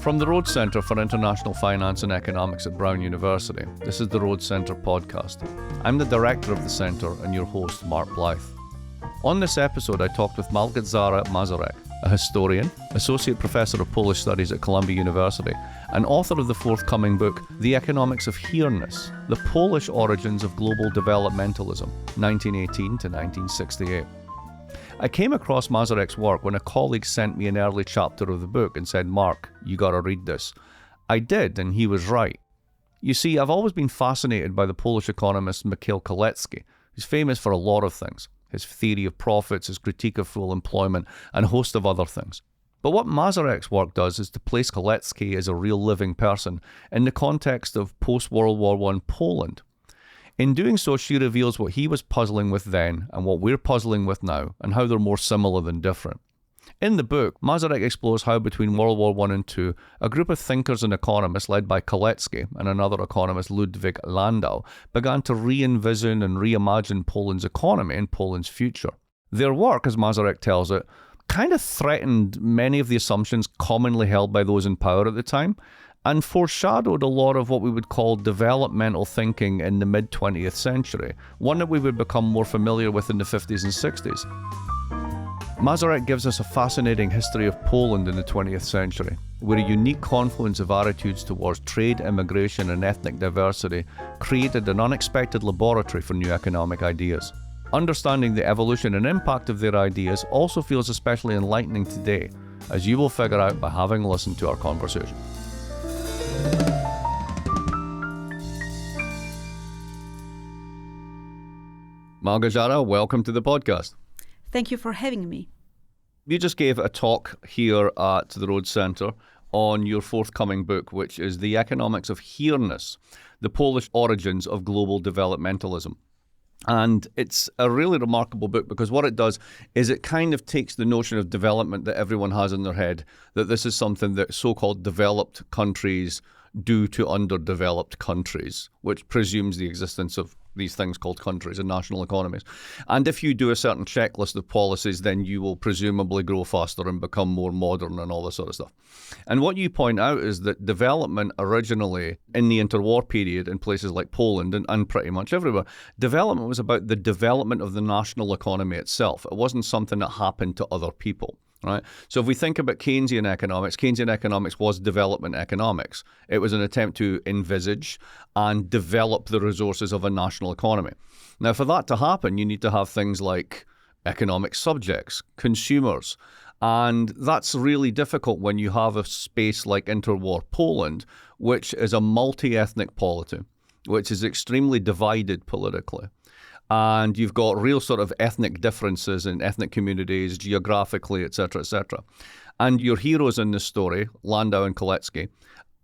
From the Rhodes Centre for International Finance and Economics at Brown University, this is the Rhodes Centre podcast. I'm the director of the centre and your host, Mark Blyth. On this episode, I talked with Małgorzata Mazurek, a historian, associate professor of Polish studies at Columbia University, and author of the forthcoming book, The Economics of Hereness, The Polish Origins of Global Developmentalism, 1918 to 1968. I came across Mazurek's work when a colleague sent me an early chapter of the book and said, "Mark, you gotta read this." I did, and he was right. You see, I've always been fascinated by the Polish economist Michał Kalecki, who's famous for a lot of things. His theory of profits, his critique of full employment, and a host of other things. But what Mazurek's work does is to place Kalecki as a real living person in the context of post-World War I Poland. In doing so, she reveals what he was puzzling with then and what we're puzzling with now, and how they're more similar than different. In the book, Mazurek explores how between World War I and II, a group of thinkers and economists led by Kalecki and another economist, Ludwik Landau, began to re-envision and reimagine Poland's economy and Poland's future. Their work, as Mazurek tells it, kind of threatened many of the assumptions commonly held by those in power at the time, and foreshadowed a lot of what we would call developmental thinking in the mid-20th century, one that we would become more familiar with in the 50s and 60s. Mazurek gives us a fascinating history of Poland in the 20th century, where a unique confluence of attitudes towards trade, immigration, and ethnic diversity created an unexpected laboratory for new economic ideas. Understanding the evolution and impact of their ideas also feels especially enlightening today, as you will figure out by having listened to our conversation. Małgorzata, welcome to the podcast. Thank you for having me. You just gave a talk here at the Rhodes Centre on your forthcoming book, which is The Economics of Hereness, The Polish Origins of Global Developmentalism. And it's a really remarkable book because what it does is it kind of takes the notion of development that everyone has in their head, that this is something that so-called developed countries do to underdeveloped countries, which presumes the existence of these things called countries and national economies. And if you do a certain checklist of policies, then you will presumably grow faster and become more modern and all this sort of stuff. And what you point out is that development originally in the interwar period in places like Poland and pretty much everywhere, development was about the development of the national economy itself. It wasn't something that happened to other people. Right. So if we think about Keynesian economics was development economics. It was an attempt to envisage and develop the resources of a national economy. Now, for that to happen, you need to have things like economic subjects, consumers, and that's really difficult when you have a space like interwar Poland, which is a multi-ethnic polity, which is extremely divided politically. And you've got real sort of ethnic differences in ethnic communities, geographically, etc., etc. And your heroes in this story, Landau and Kalecki,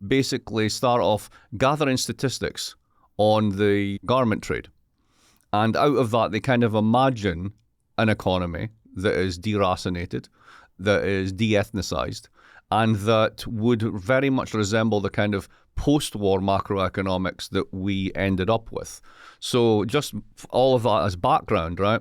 basically start off gathering statistics on the garment trade. And out of that, they kind of imagine an economy that is deracinated, that is de-ethnicized, and that would very much resemble the kind of post-war macroeconomics that we ended up with. So just all of that as background, right?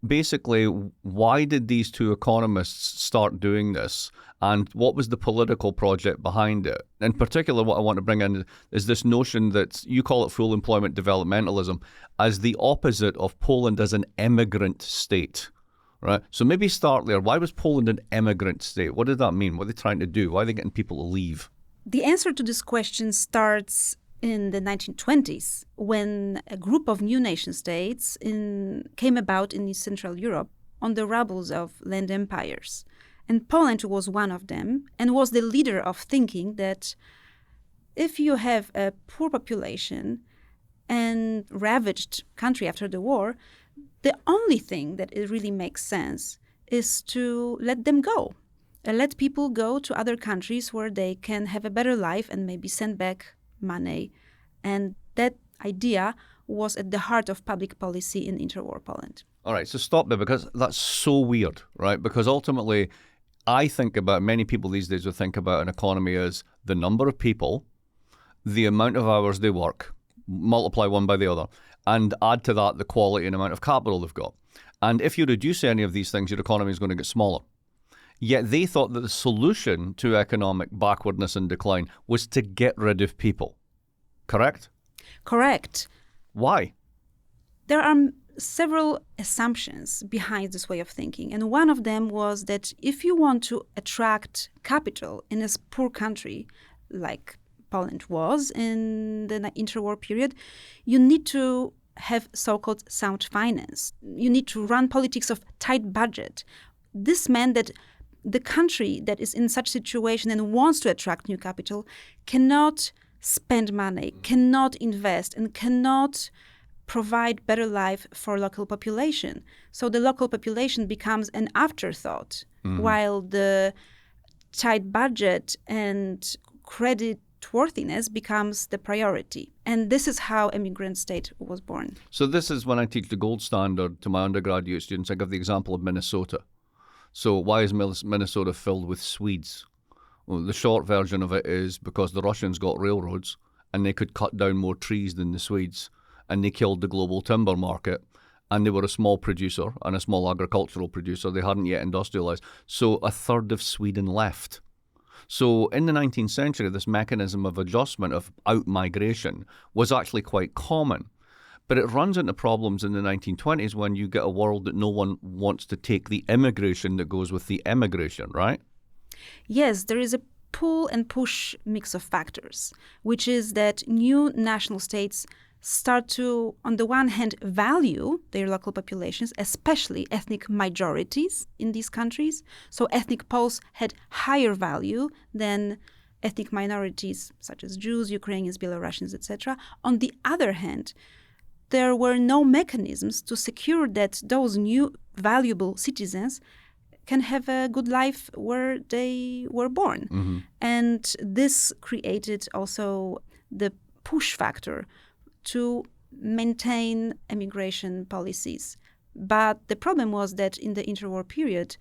Basically, why did these two economists start doing this? And what was the political project behind it? In particular, what I want to bring in is this notion that you call it full employment developmentalism as the opposite of Poland as an immigrant state. Right. So maybe start there. Why was Poland an immigrant state? What did that mean? What are they trying to do? Why are they getting people to leave? The answer to this question starts in the 1920s, when a group of new nation states came about in Central Europe on the rubbles of land empires. And Poland was one of them and was the leader of thinking that if you have a poor population and ravaged country after the war, the only thing that it really makes sense is to let them go. Let people go to other countries where they can have a better life and maybe send back money. And that idea was at the heart of public policy in interwar Poland. All right, so stop there because that's so weird, right? Because ultimately, I think about, many people these days will think about an economy as the number of people, the amount of hours they work, multiply one by the other, and add to that the quality and amount of capital they've got. And if you reduce any of these things, your economy is going to get smaller. Yet they thought that the solution to economic backwardness and decline was to get rid of people. Correct? Correct. Why? There are several assumptions behind this way of thinking. And one of them was that if you want to attract capital in a poor country like Poland was in the interwar period, you need to have so-called sound finance. You need to run politics of tight budget. This meant that the country that is in such situation and wants to attract new capital cannot spend money, cannot invest, and cannot provide better life for local population. So the local population becomes an afterthought, while the tight budget and credit worthiness becomes the priority. And this is how immigrant state was born. So this is when I teach the gold standard to my undergraduate students. I give the example of Minnesota. So why is Minnesota filled with Swedes? Well, the short version of it is because the Russians got railroads and they could cut down more trees than the Swedes, and they killed the global timber market, and they were a small producer and a small agricultural producer. They hadn't yet industrialized. So a third of Sweden left. So in the 19th century, this mechanism of adjustment, of out-migration, was actually quite common. But it runs into problems in the 1920s when you get a world that no one wants to take the immigration that goes with the emigration, right? Yes, there is a pull and push mix of factors, which is that new national states start to, on the one hand, value their local populations, especially ethnic majorities in these countries. So ethnic Poles had higher value than ethnic minorities such as Jews, Ukrainians, Belarusians, etc. On the other hand, there were no mechanisms to secure that those new valuable citizens can have a good life where they were born. Mm-hmm. And this created also the push factor to maintain immigration policies. But the problem was that in the interwar period,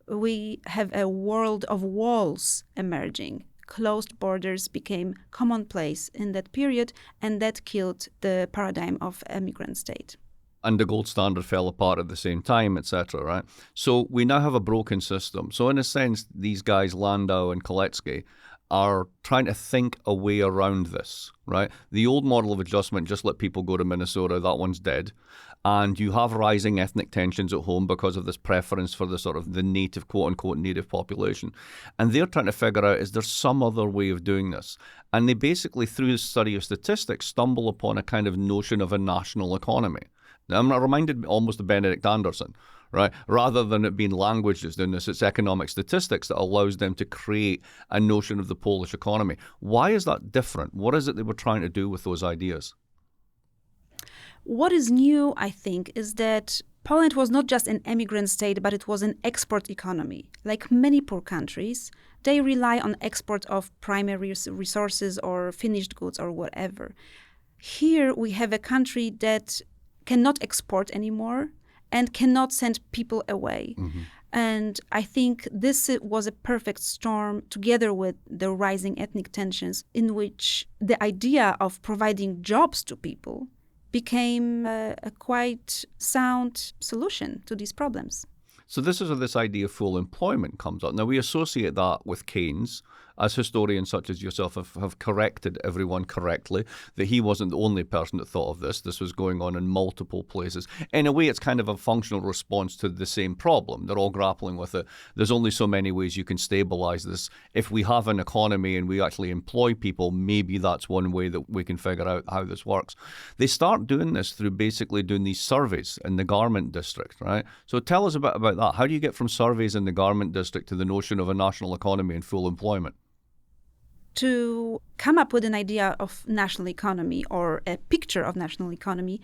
we have a world of walls emerging. Closed borders became commonplace in that period, and that killed the paradigm of immigrant state. And the gold standard fell apart at the same time, etc., right? So we now have a broken system. So in a sense, these guys, Landau and Kalecki, are trying to think a way around this, right? The old model of adjustment, just let people go to Minnesota, that one's dead. And you have rising ethnic tensions at home because of this preference for the sort of the native, quote-unquote, native population. And they're trying to figure out, is there some other way of doing this? And they basically, through the study of statistics, stumble upon a kind of notion of a national economy. Now, I'm reminded almost of Benedict Anderson, right? Rather than it being language that's doing this, it's economic statistics that allows them to create a notion of the Polish economy. Why is that different? What is it they were trying to do with those ideas? What is new, I think, is that Poland was not just an immigrant state, but it was an export economy. Like many poor countries, they rely on export of primary resources or finished goods or whatever. Here we have a country that cannot export anymore and cannot send people away. Mm-hmm. And I think this was a perfect storm, together with the rising ethnic tensions, in which the idea of providing jobs to people became a quite sound solution to these problems. So this is where this idea of full employment comes up. Now, we associate that with Keynes, as historians such as yourself have corrected everyone correctly, that he wasn't the only person that thought of this. This was going on in multiple places. In a way, it's kind of a functional response to the same problem. They're all grappling with it. There's only so many ways you can stabilize this. If we have an economy and we actually employ people, maybe that's one way that we can figure out how this works. They start doing this through basically doing these surveys in the garment district, right? So tell us a bit about that. How do you get from surveys in the garment district to the notion of a national economy and full employment? To come up with an idea of national economy or a picture of national economy,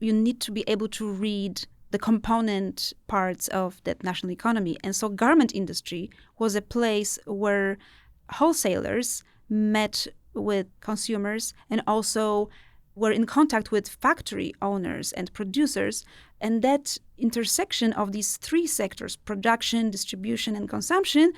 you need to be able to read the component parts of that national economy. And so garment industry was a place where wholesalers met with consumers and also were in contact with factory owners and producers. And that intersection of these three sectors, production, distribution, and consumption,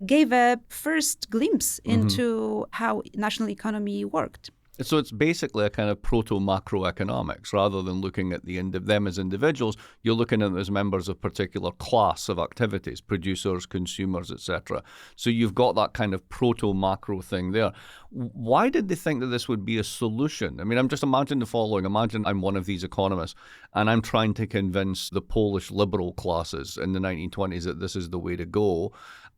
gave a first glimpse into how national economy worked. So it's basically a kind of proto-macroeconomics. Rather than looking at them as individuals, you're looking at them as members of particular class of activities, producers, consumers, etc. So you've got that kind of proto-macro thing there. Why did they think that this would be a solution? I mean, I'm just imagining the following. Imagine I'm one of these economists and I'm trying to convince the Polish liberal classes in the 1920s that this is the way to go.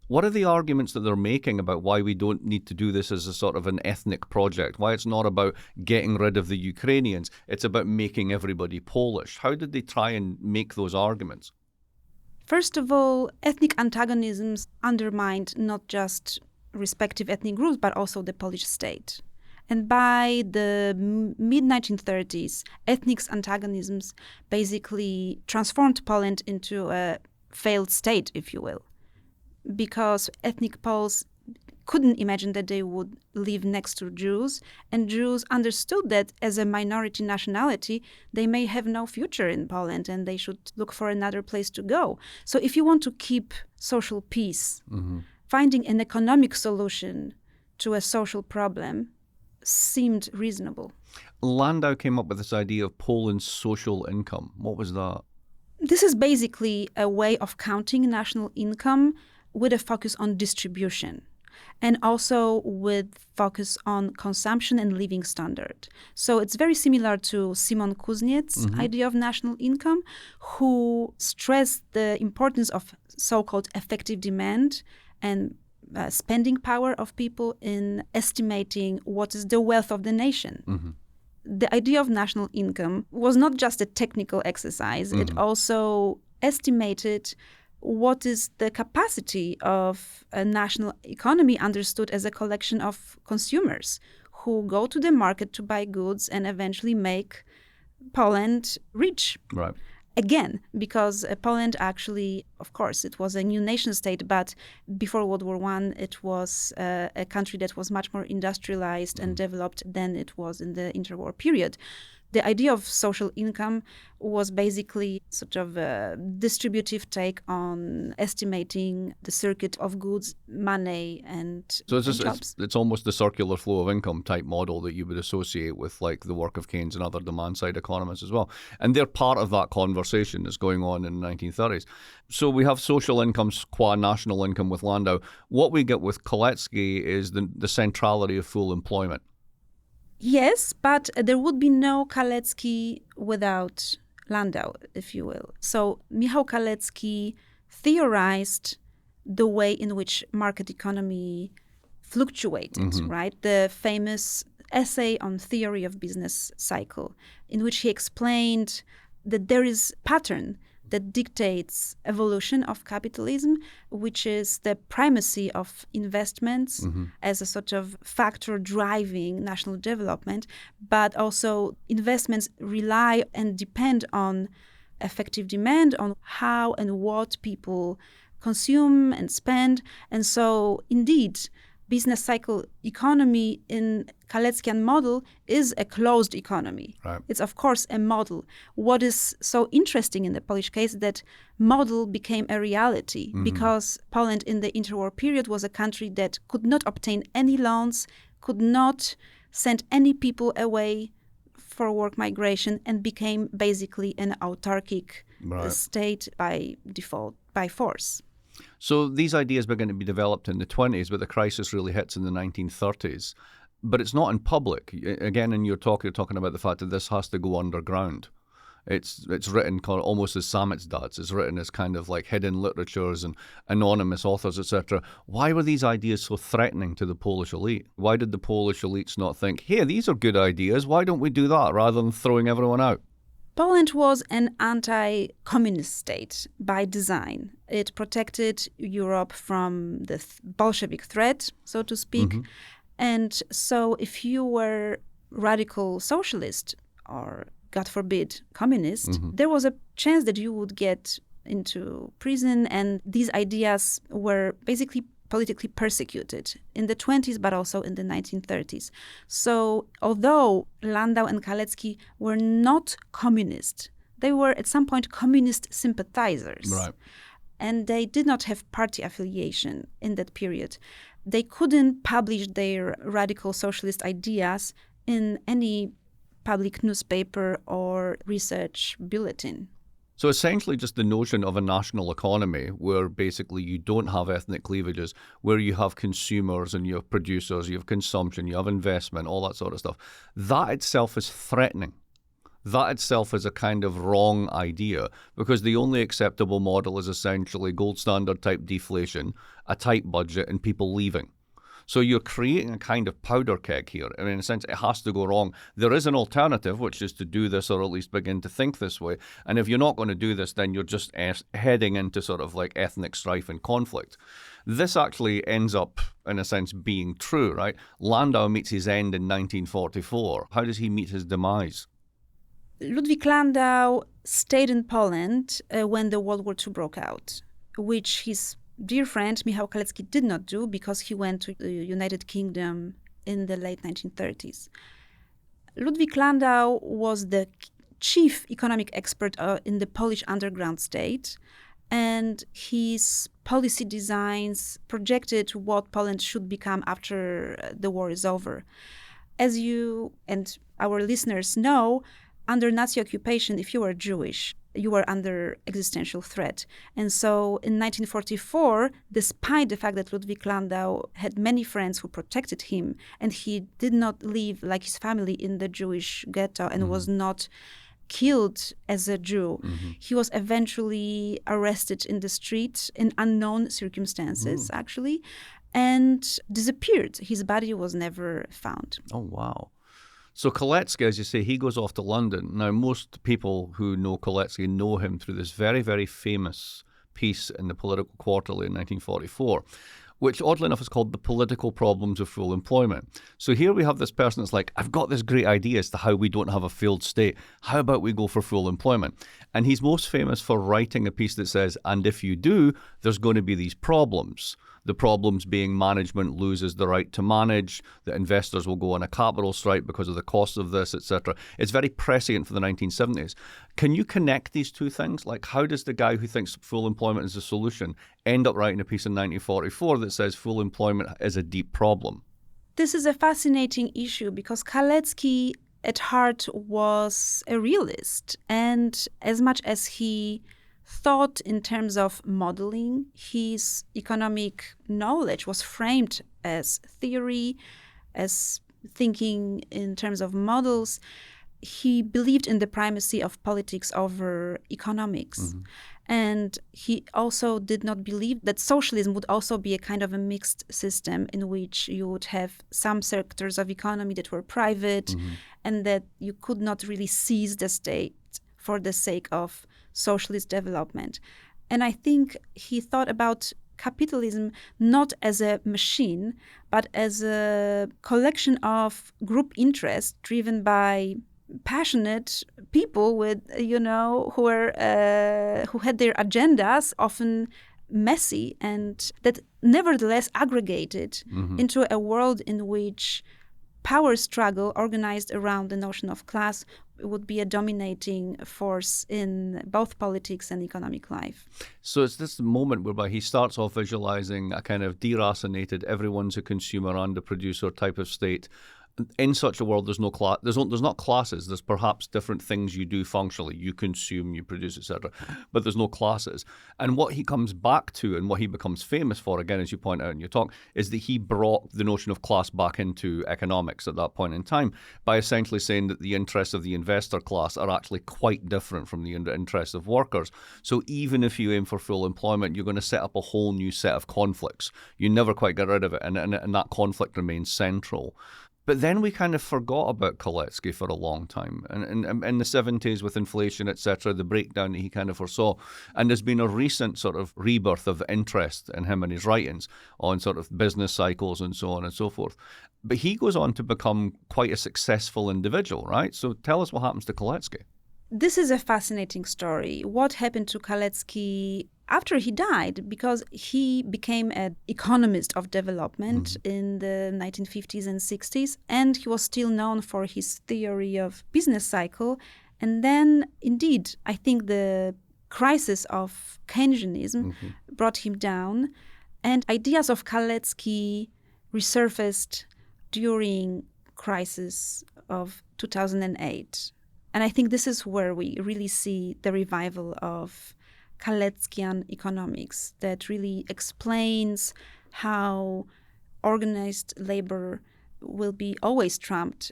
What are the arguments that they're making about why we don't need to do this as a sort of an ethnic project? Why it's not about getting rid of the Ukrainians, it's about making everybody Polish? How did they try and make those arguments? First of all, ethnic antagonisms undermined not just respective ethnic groups, but also the Polish state. And by the mid-1930s, ethnic antagonisms basically transformed Poland into a failed state, if you will, because ethnic Poles couldn't imagine that they would live next to Jews, and Jews understood that as a minority nationality, they may have no future in Poland and they should look for another place to go. So if you want to keep social peace, finding an economic solution to a social problem seemed reasonable. Landau came up with this idea of Poland's social income. What was that? This is basically a way of counting national income with a focus on distribution and also with focus on consumption and living standard. So it's very similar to Simon Kuzniecz's idea of national income, who stressed the importance of so-called effective demand and spending power of people in estimating what is the wealth of the nation. The idea of national income was not just a technical exercise, it also estimated what is the capacity of a national economy understood as a collection of consumers who go to the market to buy goods and eventually make Poland rich. Right. Again, because Poland actually, of course, it was a new nation state, but before World War I, it was a country that was much more industrialized and developed than it was in the interwar period. The idea of social income was basically sort of a distributive take on estimating the circuit of goods, money, and So jobs. it's almost the circular flow of income type model that you would associate with like the work of Keynes and other demand side economists as well. And they're part of that conversation that's going on in the 1930s. So we have social incomes qua national income with Landau. What we get with Kalecki is the centrality of full employment. Yes, but there would be no Kalecki without Landau, if you will. So Michał Kalecki theorized the way in which market economy fluctuated, right? The famous essay on theory of business cycle, in which he explained that there is pattern that dictates evolution of capitalism, which is the primacy of investments as a sort of factor driving national development, but also investments rely and depend on effective demand, on how and what people consume and spend. And so indeed, business cycle economy in Kaleckian model is a closed economy. Right. It's of course a model. What is so interesting in the Polish case that model became a reality because Poland in the interwar period was a country that could not obtain any loans, could not send any people away for work migration, and became basically an autarkic state by default, by force. So these ideas begin to be developed in the 20s, but the crisis really hits in the 1930s. But it's not in public. Again, in your talk, you're talking about the fact that this has to go underground. It's written almost as Samet's does. It's written as kind of like hidden literatures and anonymous authors, etc. Why were these ideas so threatening to the Polish elite? Why did the Polish elites not think, hey, these are good ideas, why don't we do that, rather than throwing everyone out? Poland was an anti-communist state by design. It protected Europe from the Bolshevik threat, so to speak. And so if you were radical socialist or, God forbid, communist, there was a chance that you would get into prison, and these ideas were basically politically persecuted in the 20s, but also in the 1930s. So although Landau and Kalecki were not communist, they were at some point communist sympathizers. Right. And they did not have party affiliation in that period. They couldn't publish their radical socialist ideas in any public newspaper or research bulletin. So essentially just the notion of a national economy where basically you don't have ethnic cleavages, where you have consumers and you have producers, you have consumption, you have investment, all that sort of stuff. That itself is threatening. That itself is a kind of wrong idea because the only acceptable model is essentially gold standard type deflation, a tight budget, and people leaving. So you're creating a kind of powder keg here. I mean, in a sense, it has to go wrong. There is an alternative, which is to do this or at least begin to think this way. And if you're not going to do this, then you're just heading into sort of like ethnic strife and conflict. This actually ends up, in a sense, being true, right? Landau meets his end in 1944. How does he meet his demise? Ludwik Landau stayed in Poland when the World War II broke out, which his dear friend Michał Kalecki did not do because he went to the United Kingdom in the late 1930s. Ludwik Landau was the chief economic expert in the Polish underground state, and his policy designs projected what Poland should become after the war is over. As you and our listeners know, under Nazi occupation, if you were Jewish, you were under existential threat. And so in 1944, despite the fact that Ludwik Landau had many friends who protected him, and he did not live like his family in the Jewish ghetto and was not killed as a Jew, he was eventually arrested in the street in unknown circumstances, actually, and disappeared. His body was never found. Oh, wow. So Kalecki, as you say, he goes off to London. Now, most people who know Kalecki know him through this very, very famous piece in the Political Quarterly in 1944, which oddly enough is called The Political Problems of Full Employment. So here we have this person that's like, I've got this great idea as to how we don't have a failed state. How about we go for full employment? And he's most famous for writing a piece that says, and if you do, there's going to be these problems. The problems being management loses the right to manage, that investors will go on a capital strike because of the cost of this, etc. It's very prescient for the 1970s. Can you connect these two things? Like, how does the guy who thinks full employment is a solution end up writing a piece in 1944 that says full employment is a deep problem? This is a fascinating issue because Kalecki at heart was a realist. And as much as he thought in terms of modeling, his economic knowledge was framed as theory, as thinking in terms of models. He believed in the primacy of politics over economics. And he also did not believe that socialism would also be a kind of a mixed system in which you would have some sectors of economy that were private and that you could not really seize the state for the sake of socialist development. And I think he thought about capitalism not as a machine, but as a collection of group interests driven by passionate people with, who had their agendas, often messy, and that nevertheless aggregated into a world in which power struggle organized around the notion of class would be a dominating force in both politics and economic life. So it's this moment whereby he starts off visualizing a kind of deracinated, everyone's a consumer and a producer type of state. In such a world, there's no class. There's not classes. There's perhaps different things you do functionally. You consume, you produce, etc. But there's no classes. And what he comes back to, and what he becomes famous for, again, as you point out in your talk, is that he brought the notion of class back into economics at that point in time by essentially saying that the interests of the investor class are actually quite different from the interests of workers. So even if you aim for full employment, you're going to set up a whole new set of conflicts. You never quite get rid of it, and that conflict remains central. But then we kind of forgot about Kalecki for a long time. And in the 70s with inflation, etc., the breakdown that he kind of foresaw. And there's been a recent sort of rebirth of interest in him and his writings on sort of business cycles and so on and so forth. But he goes on to become quite a successful individual, right? So tell us what happens to Kalecki. This is a fascinating story. What happened to Kalecki after he died? Because he became an economist of development in the 1950s and 60s, and he was still known for his theory of business cycle. And then, indeed, I think the crisis of Keynesianism brought him down, and ideas of Kalecki resurfaced during crisis of 2008. And I think this is where we really see the revival of Kaleckian economics that really explains how organized labor will be always trumped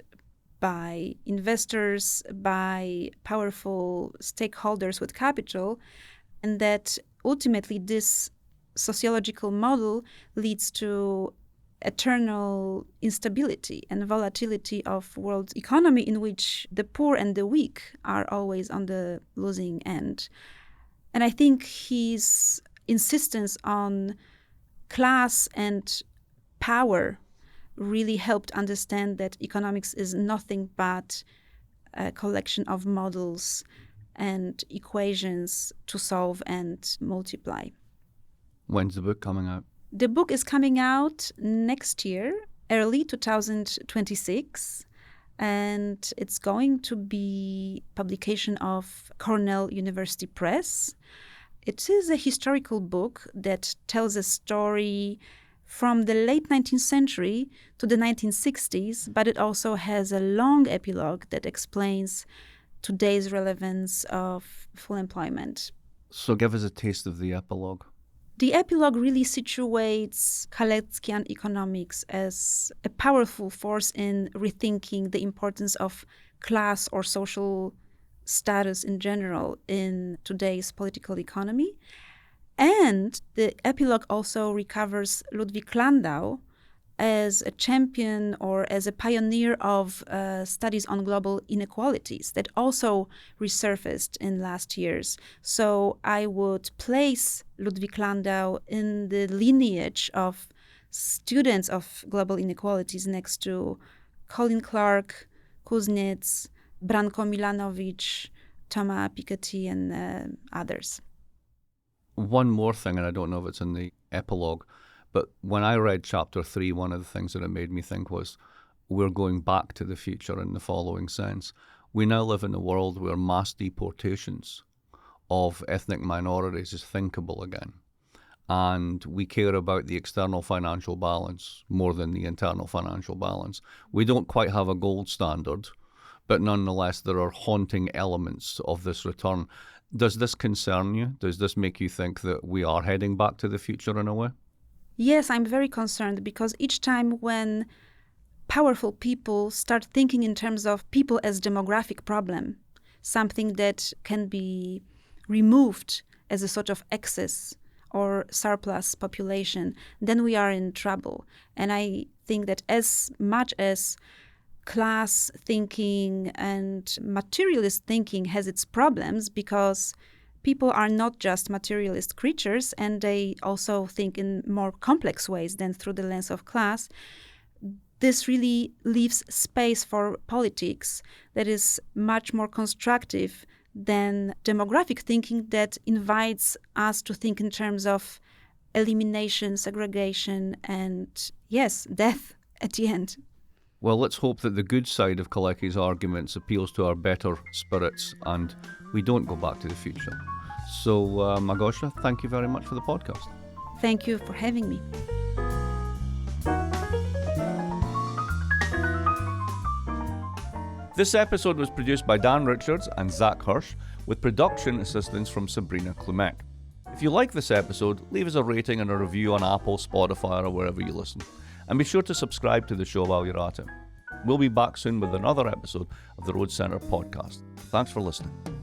by investors, by powerful stakeholders with capital, and that ultimately this sociological model leads to eternal instability and volatility of world economy in which the poor and the weak are always on the losing end. And I think his insistence on class and power really helped understand that economics is nothing but a collection of models and equations to solve and multiply. When's the book coming out? The book is coming out next year, early 2026, and it's going to be publication of Cornell University Press. It is a historical book that tells a story from the late 19th century to the 1960s, but it also has a long epilogue that explains today's relevance of full employment. So give us a taste of the epilogue. The epilogue really situates Kaleckian economics as a powerful force in rethinking the importance of class or social status in general in today's political economy. And the epilogue also recovers Ludwik Landau as a champion or as a pioneer of studies on global inequalities that also resurfaced in last years. So I would place Ludwik Landau in the lineage of students of global inequalities next to Colin Clark, Kuznets, Branko Milanovic, Thomas Piketty, and others. One more thing, and I don't know if it's in the epilogue, but when I read chapter 3, one of the things that it made me think was we're going back to the future in the following sense. We now live in a world where mass deportations of ethnic minorities is thinkable again. And we care about the external financial balance more than the internal financial balance. We don't quite have a gold standard, but nonetheless, there are haunting elements of this return. Does this concern you? Does this make you think that we are heading back to the future in a way? Yes, I'm very concerned because each time when powerful people start thinking in terms of people as demographic problem, something that can be removed as a sort of excess or surplus population, then we are in trouble. And I think that as much as class thinking and materialist thinking has its problems because people are not just materialist creatures and they also think in more complex ways than through the lens of class, this really leaves space for politics that is much more constructive than demographic thinking that invites us to think in terms of elimination, segregation, and yes, death at the end. Well, let's hope that the good side of Kalecki's arguments appeals to our better spirits and we don't go back to the future. So, Małgorzata, thank you very much for the podcast. Thank you for having me. This episode was produced by Dan Richards and Zach Hirsch, with production assistance from Sabrina Klumek. If you like this episode, leave us a rating and a review on Apple, Spotify, or wherever you listen. And be sure to subscribe to the show while you're at it. We'll be back soon with another episode of the Rhodes Centre podcast. Thanks for listening.